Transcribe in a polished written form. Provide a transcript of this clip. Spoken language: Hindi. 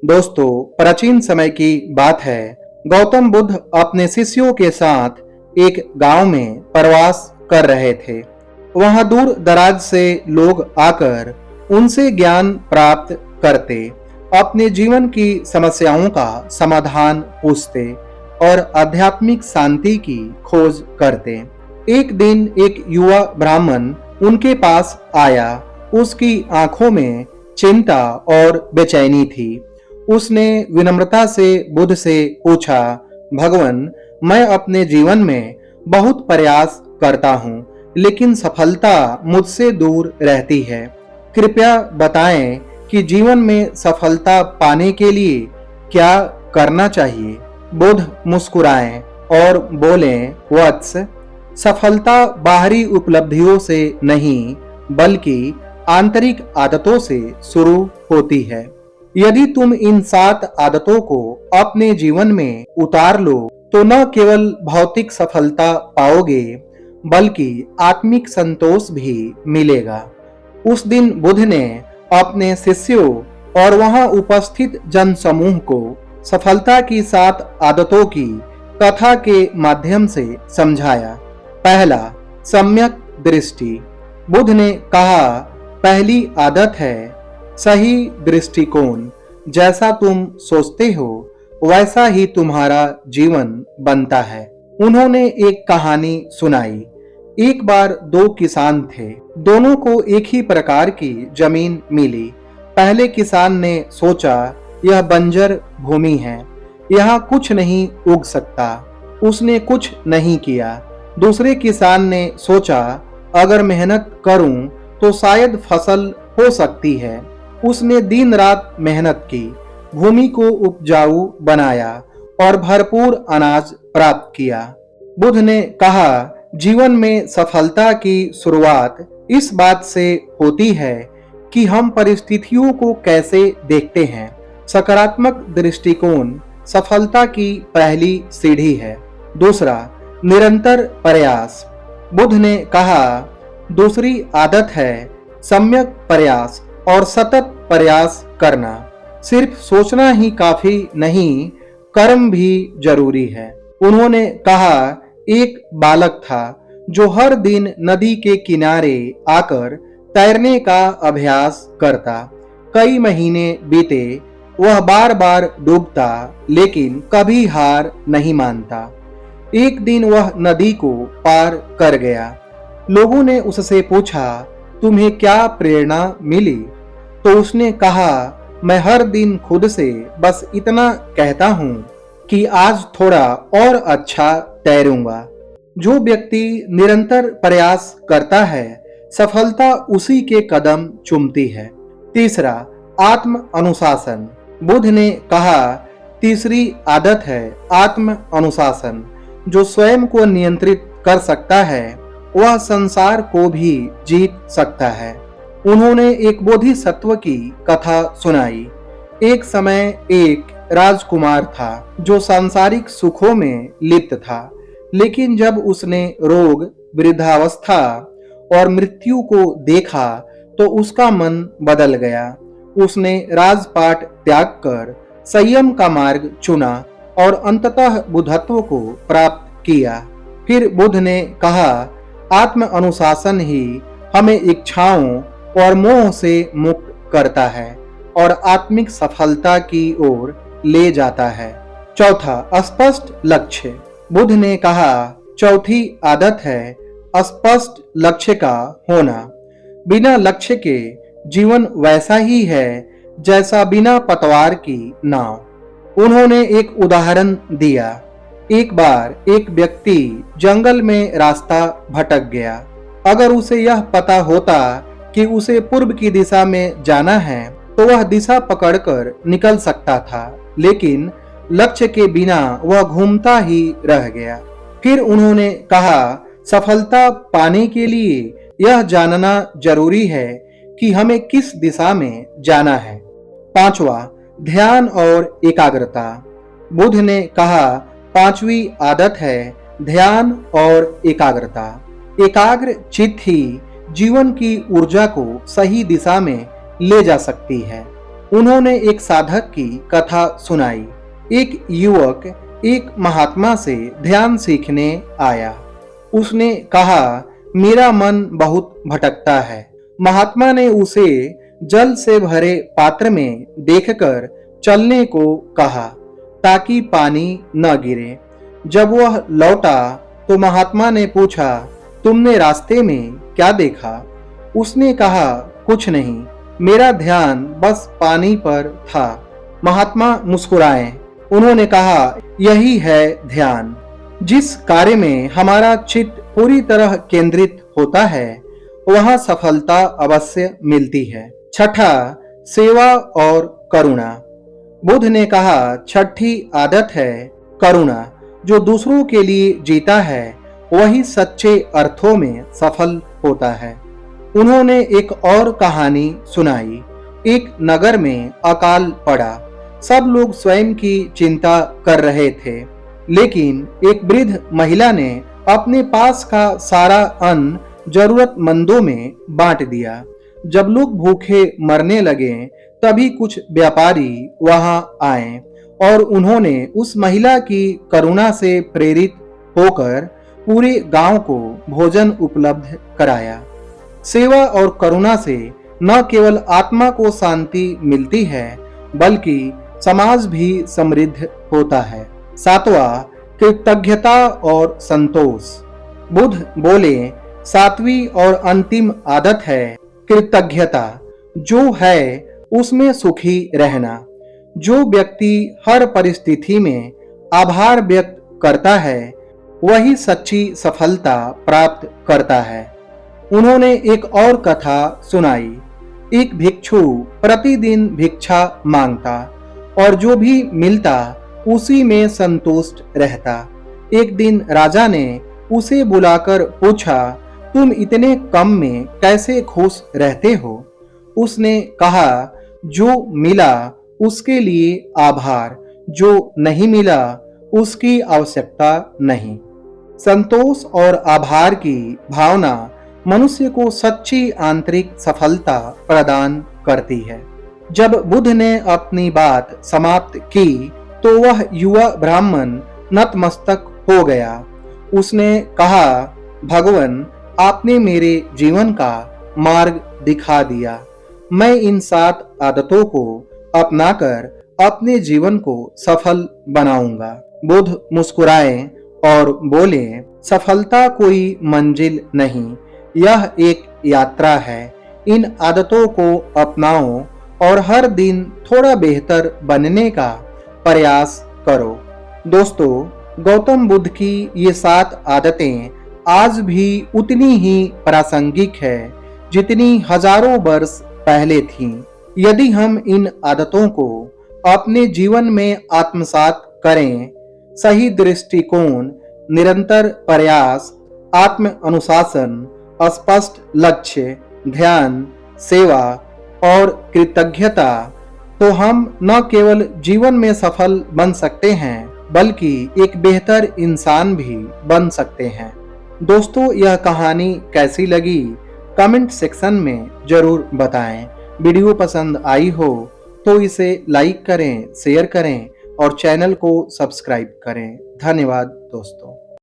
दोस्तों, प्राचीन समय की बात है। गौतम बुद्ध अपने शिष्यों के साथ एक गांव में प्रवास कर रहे थे। वहां दूर दराज से लोग आकर उनसे ज्ञान प्राप्त करते, अपने जीवन की समस्याओं का समाधान पूछते और आध्यात्मिक शांति की खोज करते। एक दिन एक युवा ब्राह्मण उनके पास आया। उसकी आंखों में चिंता और बेचैनी थी। उसने विनम्रता से बुद्ध से पूछा, भगवान, मैं अपने जीवन में बहुत प्रयास करता हूँ, लेकिन सफलता मुझसे दूर रहती है। कृपया बताएं कि जीवन में सफलता पाने के लिए क्या करना चाहिए। बुद्ध मुस्कुराए और बोले, वत्स, सफलता बाहरी उपलब्धियों से नहीं बल्कि आंतरिक आदतों से शुरू होती है। यदि तुम इन 7 आदतों को अपने जीवन में उतार लो तो न केवल भौतिक सफलता पाओगे बल्कि आत्मिक संतोष भी मिलेगा। उस दिन बुद्ध ने अपने शिष्यों और वहां उपस्थित जन समूह को सफलता की 7 आदतों की कथा के माध्यम से समझाया। पहला, सम्यक दृष्टि। बुद्ध ने कहा, पहली आदत है सही दृष्टिकोण। जैसा तुम सोचते हो वैसा ही तुम्हारा जीवन बनता है। उन्होंने एक कहानी सुनाई। एक बार 2 किसान थे। दोनों को एक ही प्रकार की जमीन मिली। पहले किसान ने सोचा, यह बंजर भूमि है, यहाँ कुछ नहीं उग सकता। उसने कुछ नहीं किया। दूसरे किसान ने सोचा, अगर मेहनत करूं तो शायद फसल हो सकती है। उसने दिन रात मेहनत की, भूमि को उपजाऊ बनाया और भरपूर अनाज प्राप्त किया। बुद्ध ने कहा, जीवन में सफलता की शुरुआत इस बात से होती है कि हम परिस्थितियों को कैसे देखते हैं। सकारात्मक दृष्टिकोण सफलता की पहली सीढ़ी है। दूसरा, निरंतर प्रयास। बुद्ध ने कहा, दूसरी आदत है सम्यक प्रयास और सतत प्रयास करना। सिर्फ सोचना ही काफी नहीं, कर्म भी जरूरी है। उन्होंने कहा, एक बालक था जो हर दिन नदी के किनारे आकर तैरने का अभ्यास करता। कई महीने बीते, वह बार बार डूबता लेकिन कभी हार नहीं मानता। एक दिन वह नदी को पार कर गया। लोगों ने उससे पूछा, तुम्हें क्या प्रेरणा मिली? तो उसने कहा, मैं हर दिन खुद से बस इतना कहता हूँ कि आज थोड़ा और अच्छा तैरूंगा। जो व्यक्ति निरंतर प्रयास करता है, सफलता उसी के कदम चूमती है। तीसरा, आत्म अनुशासन। बुद्ध ने कहा, तीसरी आदत है आत्म अनुशासन। जो स्वयं को नियंत्रित कर सकता है वह संसार को भी जीत सकता है। उन्होंने एक बोधिसत्व की कथा सुनाई। एक समय एक राजकुमार था जो सांसारिक सुखों में लिप्त था, लेकिन जब उसने रोग, वृद्धावस्था और मृत्यु को देखा तो उसका मन बदल गया। उसने राजपाट त्याग कर संयम का मार्ग चुना और अंततः बुद्धत्व को प्राप्त किया। फिर बुद्ध ने कहा, आत्म अनुशासन ही हमें इच्छाओं और मोह से मुक्त करता है और आत्मिक सफलता की ओर ले जाता है। चौथा, स्पष्ट लक्ष्य। बुद्ध ने कहा, चौथी आदत है स्पष्ट लक्ष्य का होना। बिना लक्ष्य के जीवन वैसा ही है जैसा बिना पतवार की नाव। उन्होंने एक उदाहरण दिया। एक बार एक व्यक्ति जंगल में रास्ता भटक गया। अगर उसे यह पता होता कि उसे पूर्व की दिशा में जाना है तो वह दिशा पकड़कर निकल सकता था, लेकिन लक्ष्य के बिना वह घूमता ही रह गया। फिर उन्होंने कहा, सफलता पाने के लिए यह जानना जरूरी है कि हमें किस दिशा में जाना है। पांचवा, ध्यान और एकाग्रता। बुद्ध ने कहा, पांचवी आदत है ध्यान और एकाग्रता। एकाग्र चित्त ही जीवन की ऊर्जा को सही दिशा में ले जा सकती है। उन्होंने एक साधक की कथा सुनाई। एक युवक एक महात्मा से ध्यान सीखने आया। उसने कहा, मेरा मन बहुत भटकता है। महात्मा ने उसे जल से भरे पात्र में देखकर चलने को कहा ताकि पानी न गिरे। जब वह लौटा तो महात्मा ने पूछा, तुमने रास्ते में क्या देखा? उसने कहा, कुछ नहीं, मेरा ध्यान बस पानी पर था। महात्मा मुस्कुराए। उन्होंने कहा, यही है ध्यान। जिस कार्य में हमारा चित्त पूरी तरह केंद्रित होता है वहां सफलता अवश्य मिलती है। छठा, सेवा और करुणा। बुद्ध ने कहा, छठी आदत है करुणा। जो दूसरों के लिए जीता है वही सच्चे अर्थों में सफल होता है। उन्होंने एक और कहानी सुनाई। एक नगर में अकाल पड़ा। सब लोग स्वयं की चिंता कर रहे थे, लेकिन एक वृद्ध महिला ने अपने पास का सारा अन्न जरूरतमंदों में बांट दिया। जब लोग भूखे मरने लगे तभी कुछ व्यापारी वहां आए और उन्होंने उस महिला की करुणा से प्रेरित होकर पूरे गांव को भोजन उपलब्ध कराया। सेवा और करुणा से न केवल आत्मा को शांति मिलती है बल्कि समाज भी समृद्ध होता है। सातवां, कृतज्ञता और संतोष। बुद्ध बोले, सातवीं और अंतिम आदत है कृतज्ञता। जो है उसमें सुखी रहना। जो व्यक्ति हर परिस्थिति में आभार व्यक्त करता है वही सच्ची सफलता प्राप्त करता है। उन्होंने एक और कथा सुनाई। एक भिक्षु प्रतिदिन भिक्षा मांगता और जो भी मिलता उसी में संतुष्ट रहता। एक दिन राजा ने उसे बुलाकर पूछा, तुम इतने कम में कैसे खुश रहते हो? उसने कहा, जो मिला उसके लिए आभार, जो नहीं मिला उसकी आवश्यकता नहीं। संतोष और आभार की भावना मनुष्य को सच्ची आंतरिक सफलता प्रदान करती है। जब बुद्ध ने अपनी बात समाप्त की तो वह युवा ब्राह्मण नतमस्तक हो गया। उसने कहा, भगवान, आपने मेरे जीवन का मार्ग दिखा दिया। मैं इन 7 आदतों को अपनाकर अपने जीवन को सफल बनाऊंगा। बुद्ध मुस्कुराए और बोले, सफलता कोई मंजिल नहीं, यह एक यात्रा है। इन आदतों को अपनाओ और हर दिन थोड़ा बेहतर बनने का प्रयास करो। दोस्तों, गौतम बुद्ध की ये 7 आदतें आज भी उतनी ही प्रासंगिक है जितनी हजारों वर्ष पहले थीं। यदि हम इन आदतों को अपने जीवन में आत्मसात करें, सही दृष्टिकोण, निरंतर प्रयास, आत्म अनुशासन, स्पष्ट लक्ष्य, ध्यान, सेवा और कृतज्ञता, तो हम न केवल जीवन में सफल बन सकते हैं बल्कि एक बेहतर इंसान भी बन सकते हैं। दोस्तों, यह कहानी कैसी लगी कमेंट सेक्शन में जरूर बताएं। वीडियो पसंद आई हो तो इसे लाइक करें, शेयर करें और चैनल को सब्सक्राइब करें। धन्यवाद दोस्तों।